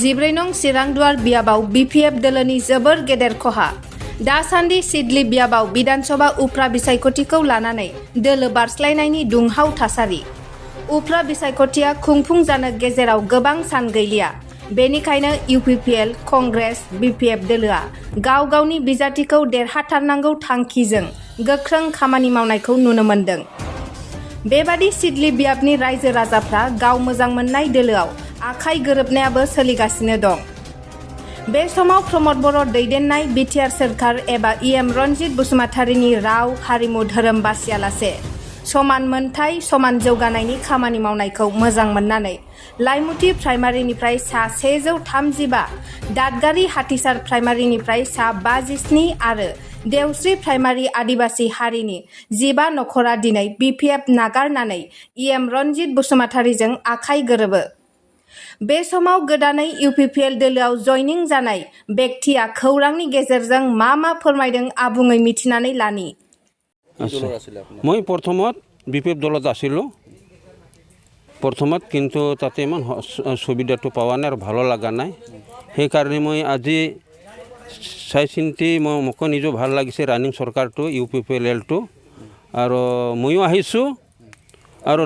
14 नं चिरांदुवार बियाबाव BPF दोलोनि जोबोर गेदेर खहा दासान्दि सिडली बियाबाव बिधानसभा उफ्रा बिसायख'थिखौ लानानै दोलो बारस्लायनायनि दुंहाव थासारि उफ्रा बिसायख'थिया खुंफुं जानो गेजेराव गोबां सान गैलिया बेनिखायनो UPPL कंग्रेस BPF दोलोआ गाव गावनि बिजाथिखौ देरहाथारनांगौ थांखिजों गोख्रों खामानि मावनायखौ नुनो मोनदों बेबादि सिडली बियाबनि रायजो राजाफ्रा गाव मोजां मोननाय दोलोआव आखाइ गोरोबनायाबो सोलिगासिनो दं बे समाव प्रमद बर' दैदेननाय बिटिआर सोरखार एबा EM रनजित बसुमतारीनि राव हारिमु धोरोम बासियालासे समान मोनथाय समान जौगानायनि खामानि मावनायखौ मोजां मोननानै लाइमुथि प्राइमारिनिफ्राय सा 135 दादगारि हाथिसार प्राइमारिनिफ्राय सा 57 आरो देवस्रि प्राइमारि आदिबासी हारिनि 15 नखरा दिनै BPF नागारनानै EM रनजित बसुमतारीजों आखाइ गोरोबो बे समाव गोदानै UPPL दोलोआव जयनिं जानाय बेक्तिया खौरांनि गेजेरजों मा फोरमायदों आबुङै मिथिनानै लानि মই প্ৰথমত BPF দলত আছিলোঁ প্ৰথমত কিন্তু তাতে ইমান সুবিধাটো পোৱা নাই আৰু ভালো লগা নাই সেইকাৰণে মই আজি চাই চিন্তি মোক নিজে ভাল লাগিছে ৰানিং চৰকাৰটো UPPLটো আৰু ময়ো আহিছোঁ আৰু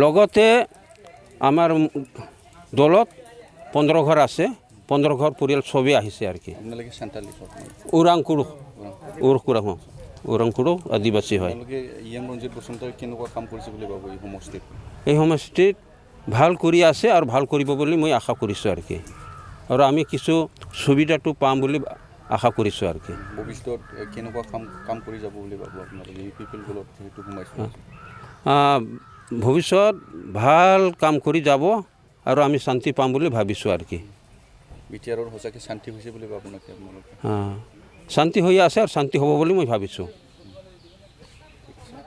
লগতে আমাৰ দলত 15 ঘৰ আছে 15 ঘৰ পৰিয়াল সবেই আহিছে আৰু কি ওৰাংকুড়ু আদিবাসী হয় এই সমষ্টিত ভাল কৰি আছে আৰু ভাল কৰিব বুলি মই আশা কৰিছোঁ আৰু কি আৰু আমি কিছু সুবিধাটো পাম বুলি আশা কৰিছোঁ আৰু কি ভৱিষ্যত কেনেকুৱা কাম কৰি যাব বুলি ভাবো আপোনালোকে UPPL দলত যেটো সোমাইছে ভৱিষ্যত ভাল কাম কৰি যাব আৰু আমি শান্তি পাম বুলি ভাবিছোঁ আৰু কি বিটিআৰৰ সঁচাকৈ শান্তি হৈছে বুলি ভাবো নেকি আপোনালোকে শান্তি হৈ আছে আৰু শান্তি হ'ব বুলি মই ভাবিছোঁ